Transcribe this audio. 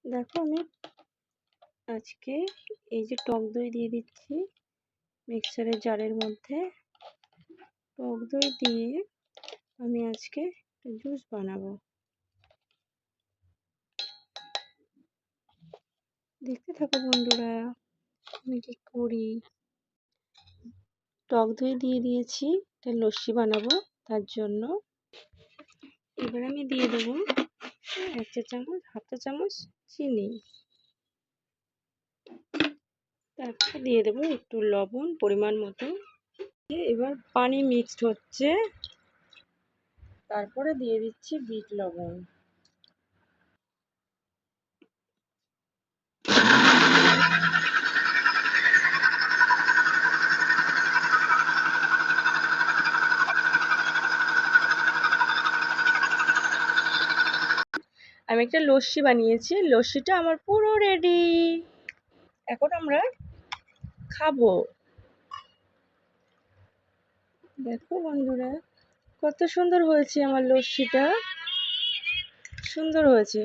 দেখো আমি আজকে এই যে টক দই দিয়ে দিচ্ছি মিক্সারের জারের মধ্যে। টক দই দিয়ে আমি আজকে জুস বানাবো। দেখতে থাকো বন্ধুরা আমি কি করি। টক দই দিয়ে দিয়েছি, এটা লস্যি বানাবো তার জন্য। এবার আমি দিয়ে দেবো 1 চা চামচ, হাফ চা চামচ চিনি। তারপর দিয়ে দেবো একটু লবণ পরিমাণ মতো। এবার পানি মিক্সড হচ্ছে, তারপরে দিয়ে দিচ্ছি বিট লবণ। আমি একটা লস্যি বানিয়েছি, লস্যিটা আমার পুরো রেডি। এখন আমরা খাবো। দেখো বন্ধুরা কত সুন্দর হয়েছে আমার লস্যিটা, সুন্দর হয়েছে।